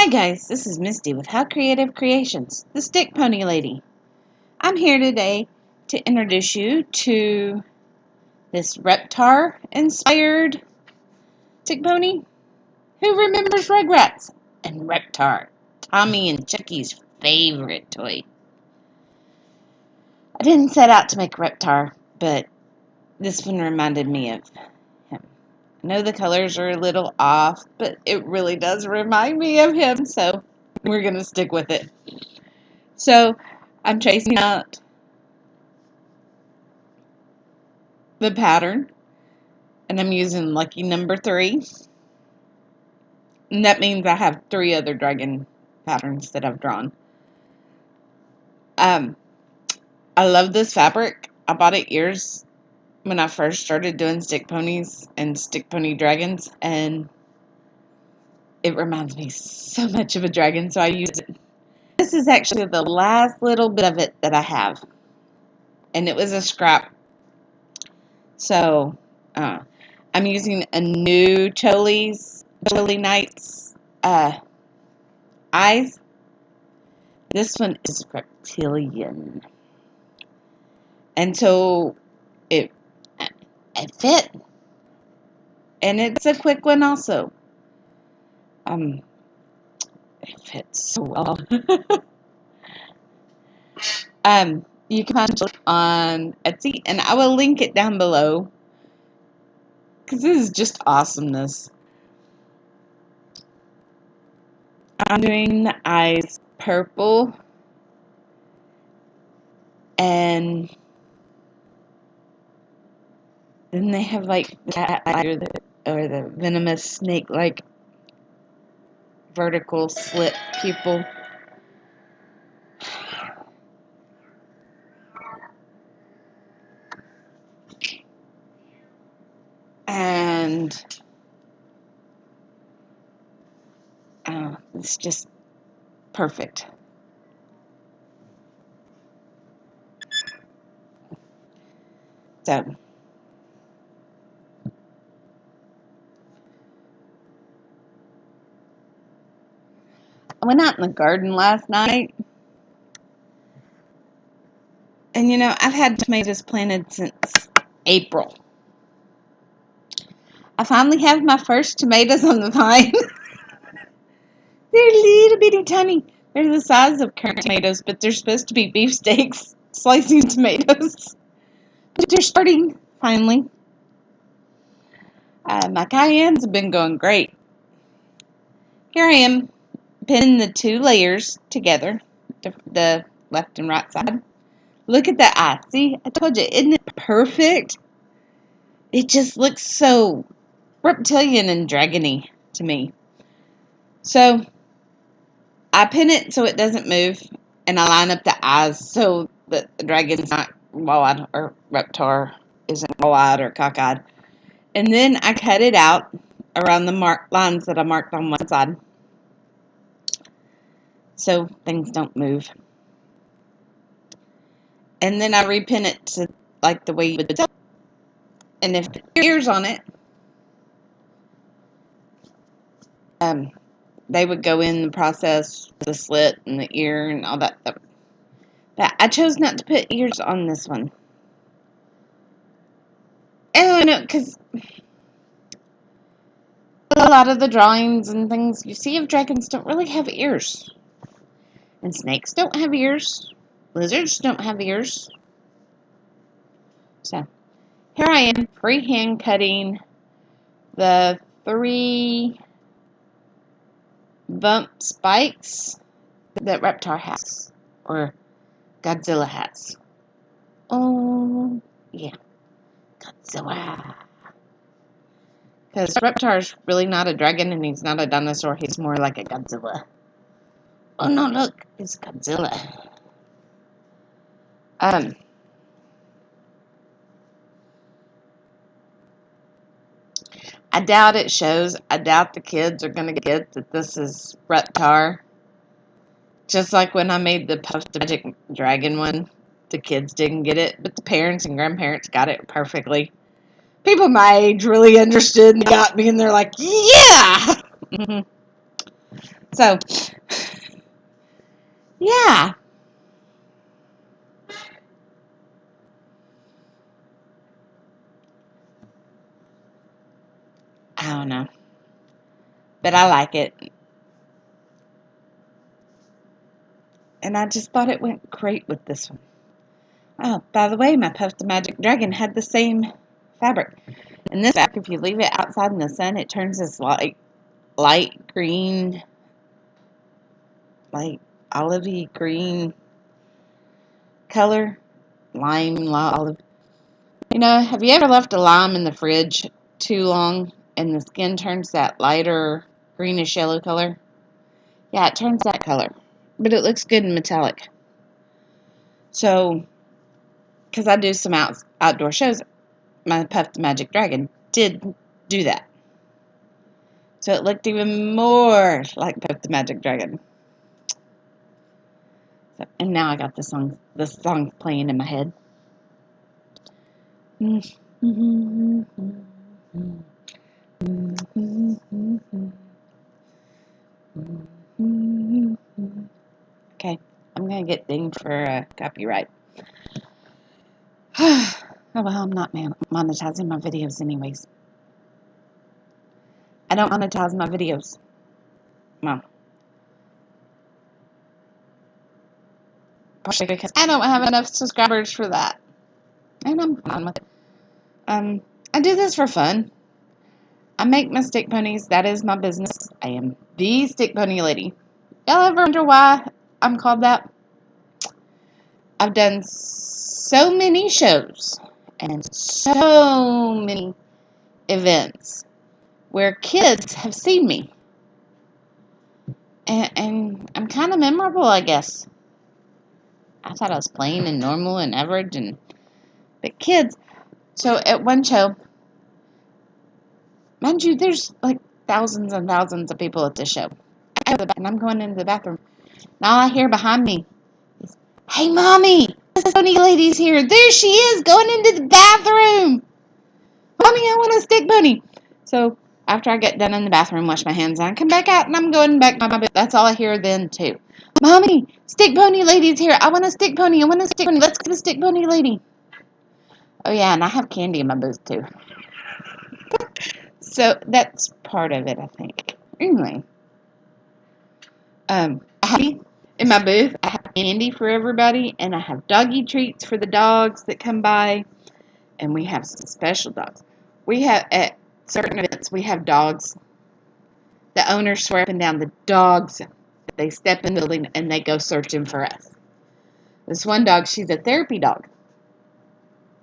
Hi guys, this is Misty with How Creative Creations, the Stick Pony Lady. I'm here today to introduce you to this Reptar inspired stick pony. Who remembers Rugrats and Reptar, Tommy and Chucky's favorite toy? I didn't set out to make Reptar, but this one reminded me of him. I know the colors are a little off, but it really does remind me of him, so we're going to stick with it. So I'm tracing out the pattern, and I'm using lucky number 3. And that means I have 3 other dragon patterns that I've drawn. I love this fabric. I bought it years when I first started doing stick ponies and stick pony dragons, and it reminds me so much of a dragon, so I use it. This is actually the last little bit of it that I have, and it was a scrap. So I'm using a new Choli Knights eyes. This one is reptilian, and so it fit, and it's a quick one also. It fits so well. You can find it on Etsy, and I will link it down below because this is just awesomeness. I'm doing the eyes purple, and then they have like the cat eye or the venomous snake like vertical slit pupil. And it's just perfect. So I went out in the garden last night, and you know, I've had tomatoes planted since April. I finally have my first tomatoes on the vine. They're little bitty tiny. They're the size of currant tomatoes, but they're supposed to be beefsteaks slicing tomatoes. But they're starting, finally. My cayennes have been going great. Here I am, pinning the 2 layers together, the left and right side. Look at that eye. See, I told you, isn't it perfect? It just looks so reptilian and dragony to me. So I pin it so it doesn't move, and I line up the eyes so that the dragon's not wall-eyed, or Reptar isn't wall-eyed or cockeyed. And then I cut it out around the lines that I marked on one side, so things don't move. And then I repin it to like the way you would do. And if the ears on it, they would go in the process, the slit and the ear and all that stuff. But I chose not to put ears on this one. And I know, because a lot of the drawings and things you see of dragons don't really have ears. And snakes don't have ears. Lizards don't have ears. So, here I am, freehand cutting the 3 bump spikes that Reptar has, or Godzilla has. Oh, yeah, Godzilla. Because Reptar's really not a dragon, and he's not a dinosaur. He's more like a Godzilla. Oh no, look, it's Godzilla. I doubt it shows. I doubt the kids are going to get that this is Reptar. Just like when I made the Puff the Magic Dragon one, the kids didn't get it, but the parents and grandparents got it perfectly. People my age really understood and got me, and they're like, yeah! So, yeah. I don't know. But I like it. And I just thought it went great with this one. Oh, by the way, my Puff the Magic Dragon had the same fabric. And this fabric, if you leave it outside in the sun, it turns this light green, like olivey green color. Lime, olive. You know, have you ever left a lime in the fridge too long and the skin turns that lighter greenish yellow color? Yeah, it turns that color. But it looks good in metallic. So, because I do some outdoor shows, my Puff the Magic Dragon did do that. So it looked even more like Puff the Magic Dragon. So, and now I got the song playing in my head. Okay, I'm gonna get dinged for copyright. Oh well, I'm not monetizing my videos anyways. I don't monetize my videos. Well, partially because I don't have enough subscribers for that. And I'm fine with it. I do this for fun. I make my stick ponies. That is my business. I am the stick pony lady. Y'all ever wonder why I'm called that? I've done so many shows and so many events where kids have seen me. And I'm kind of memorable, I guess. I thought I was plain and normal and average, but kids. So at one show, mind you, there's like thousands and thousands of people at this show. And I'm going into the bathroom. Now I hear behind me, "Hey, Mommy, the pony lady's here. There she is, going into the bathroom. Mommy, I want a stick pony." So after I get done in the bathroom, wash my hands, and I come back out, and I'm going back to my bed. That's all I hear then, too. "Mommy, stick pony lady's here. I want a stick pony. I want a stick pony. Let's get the stick pony lady." Oh, yeah, and I have candy in my booth, too. So that's part of it, I think. Anyway, I have in my booth, I have candy for everybody, and I have doggy treats for the dogs that come by, and we have some special dogs. We have, at certain events, we have dogs. The owners swear up and down the dogs, they step in the building and they go searching for us. This one dog, she's a therapy dog.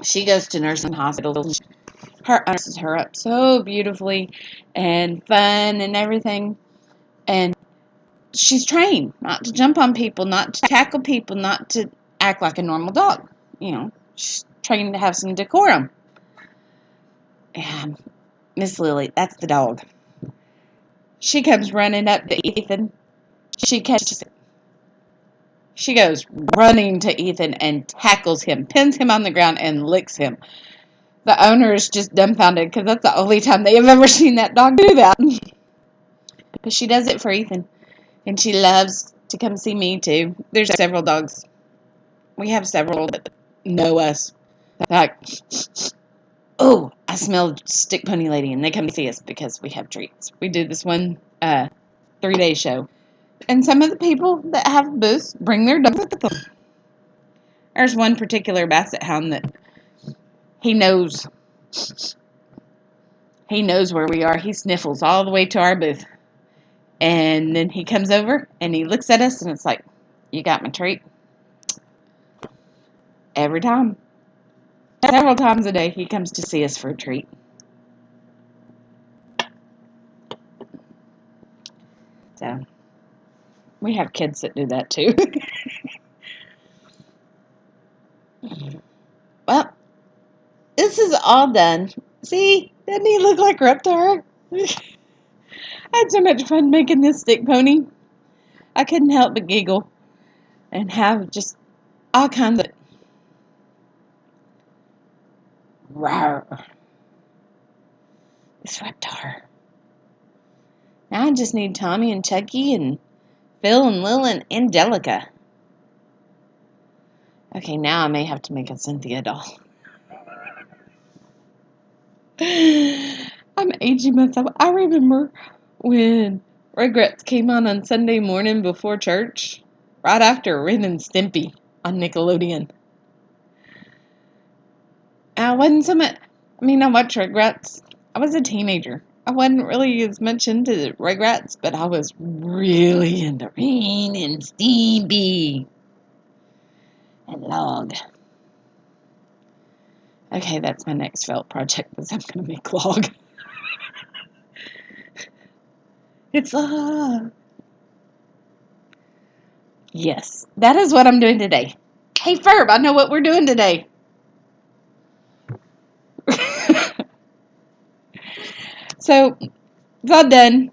She goes to nursing hospitals. Her nurses her up so beautifully and fun and everything. And she's trained not to jump on people, not to tackle people, not to act like a normal dog. You know, she's trained to have some decorum. And Miss Lily, that's the dog. She comes running up to Ethan. She catches it. She goes running to Ethan and tackles him, pins him on the ground, and licks him. The owner is just dumbfounded because that's the only time they have ever seen that dog do that. But she does it for Ethan. And she loves to come see me, too. There's several dogs. We have several that know us. Like, "Oh, I smell Stick Pony Lady," and they come see us because we have treats. We do this one 3-day show. And some of the people that have booths bring their dogs with them. There's one particular basset hound that he knows where we are. He sniffles all the way to our booth. And then he comes over and he looks at us and it's like, "You got my treat?" Every time. Several times a day he comes to see us for a treat. So, we have kids that do that too. Well, this is all done. See? Doesn't he look like Reptar? I had so much fun making this stick pony. I couldn't help but giggle and have just all kinds of rawr. This Reptar. Now I just need Tommy and Chucky and Phil and Lil and Angelica. Okay, now I may have to make a Cynthia doll. I'm aging myself. I remember when Regrets came on Sunday morning before church, right after Ren and Stimpy on Nickelodeon. I wasn't so much, I watched Regrets. I was a teenager. I wasn't really as much into Regrets, but I was really into Ren and Stimpy and Log. Okay, that's my next felt project, is I'm going to make Log. It's Log. Yes, that is what I'm doing today. Hey, Ferb, I know what we're doing today. So, it's all done.